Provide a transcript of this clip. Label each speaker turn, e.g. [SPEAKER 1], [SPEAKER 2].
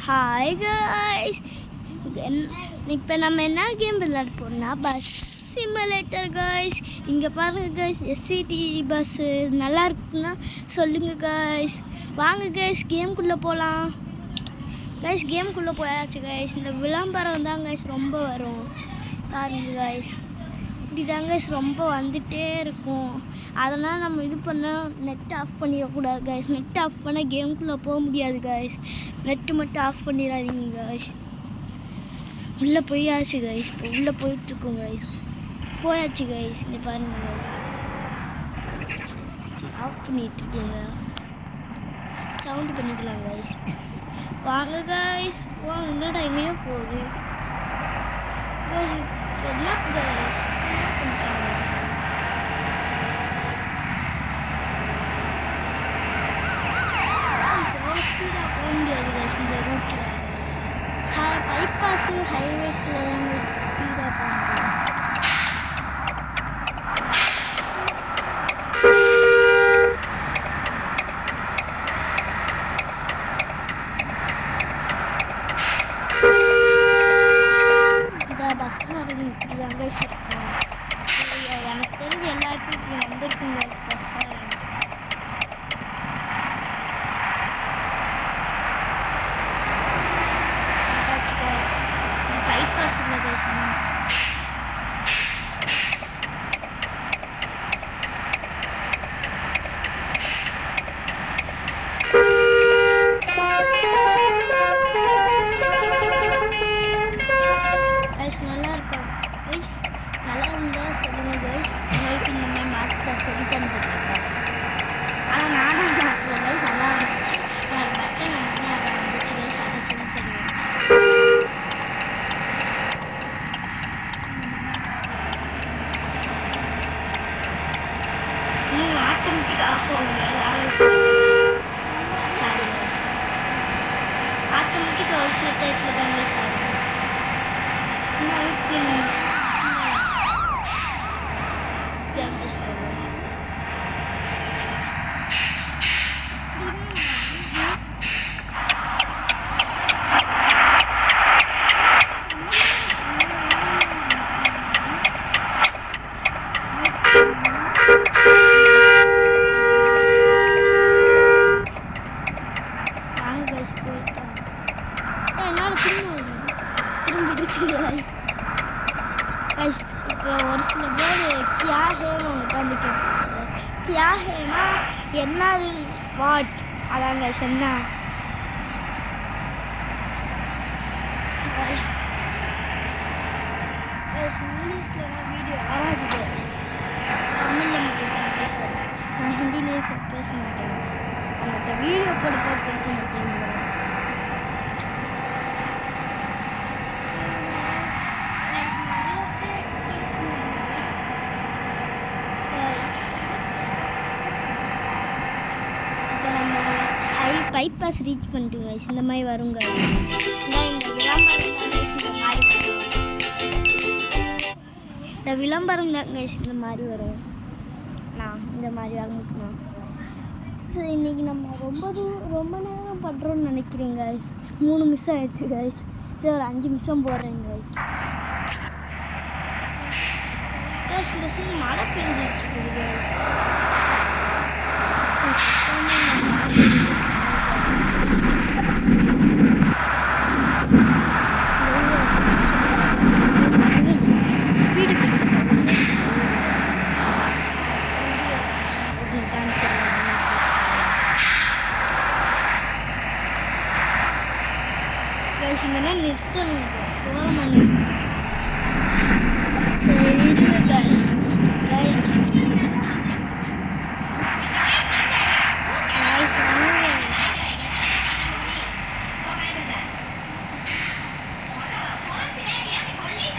[SPEAKER 1] Hi guys, இப்போ நம்ம என்ன கேம் விளையாட போகிறோம்னா பஸ் சிமுலேட்டர் காய்ஸ். இங்கே பாருங்கள் காய்ஸ், எஸ்சிடி பஸ்ஸு நல்லா இருக்குன்னா சொல்லுங்கள் காய்ஸ். வாங்க காய்ஸ், கேம்குள்ளே போகலாம் காய்ஸ். கேம்குள்ளே போயாச்சு காய்ஸ். இந்த விளம்பரம் தான் காய்ஸ் ரொம்ப வரும் பாருங்க காய்ஸ். இப்படி தான் காய்ஸ் ரொம்ப வந்துகிட்டே இருக்கும். அதனால் நம்ம இது பண்ணால் நெட் ஆஃப் பண்ணிடக்கூடாது காய்ஸ். நெட் ஆஃப் பண்ணால் கேமுக்குள்ளே போக முடியாது காய்ஸ். நெட்டு மட்டும் ஆஃப் பண்ணிடாதீங்க காய்ஸ். உள்ளே போயாச்சு காய்ஸ். இப்போ உள்ளே போயிட்டுருக்கோம் காய்ஸ். போயாச்சு காய்ஸ். இங்கே பாருங்கள் காய்ஸ், ஆஃப் பண்ணிகிட்ருக்கீங்க. சவுண்டு பண்ணிக்கலாம் காய்ஸ். வாங்க காய்ஸ், வாங்க. என்னடா எங்கேயோ போகுது காய்ஸ். என்ன காய்ஸ் பண்ணுறாங்க? எவ்வளோ ஸ்பீடாக போக முடியாது காய்ஸ் இந்த ரூட்டில். பைபாஸு ஹைவேஸில் தான் ஸ்பீடாக போக முடியும். பஸ்ஸாக இப்படி தான் கைஸ் இருக்கும். எனக்கு தெரிஞ்ச எல்லாருக்கும் இப்படி வந்துருக்கும் கைஸ் பஸ்ஸாக. சட்டாச்சு கைஸ். பைபாஸ் இல்லை கைஸ். நல்லா இருக்கா கைஸ்? நல்லா இருந்தால் சொல்லுங்கள் கைஸ். உங்களுக்கு இந்த மாதிரி மாற்ற சொல்லி தந்துடுறேன் கைஸ். ஆனால் நானும் மாற்றுறேன் கைஸ். நல்லா வந்துச்சு. நான் பட்டன் வந்து அதை வந்துச்சு கைஸ். அதை சொல்லி தருவேன். இன்னும் ஆட்டோமேட்டிக் ஆஃப் ஆகும். சாரி கைஸ், ஆட்டோமேட்டிக் ஒரு சில டயத்தில் தான் கைஸ் ஆகும். என்னால் திரும்பிடுச்சு கைஸ். கைஸ் இப்போ ஒரு சில பேர் கியா ஹேன்னு ஒன்று வந்து கேட்பாங்க. கியா ஹேனா என்னது, வாட், அதான் கைஸ். என்ன கைஸ் இங்கிலீஷில் வீடியோ வராது கைஸ். தமிழில் மட்டும் தான் பேசுவேன். நான் ஹிந்திலேயே பேச மாட்டேன் கைஸ். அவங்கள்ட்ட வீடியோ போட்டு பேச மாட்டேங்க. பைபாஸ் ரீச் பண்ணிட்டு கைஸ் இந்த மாதிரி வருங்க. இந்த விளம்பரம் தான் கைஸ் இந்த மாதிரி வரும். நான் இந்த மாதிரி வாங்கிக்கணும். சரி, இன்றைக்கி நம்ம ரொம்ப நேரம் பண்ணுறோன்னு நினைக்கிறேன் கைஸ். 3 நிமிஷம் ஆயிடுச்சு கைஸ். சரி, ஒரு 5 நிமிஷம் போடுறேன் கைஸ். கைஸ் இந்த சைடு மழை பெஞ்சிட்டு இருக்குது கைஸ். இங்கன்னா நிறுத்தணும், சோழமான. சரி இருங்க கைஸ்,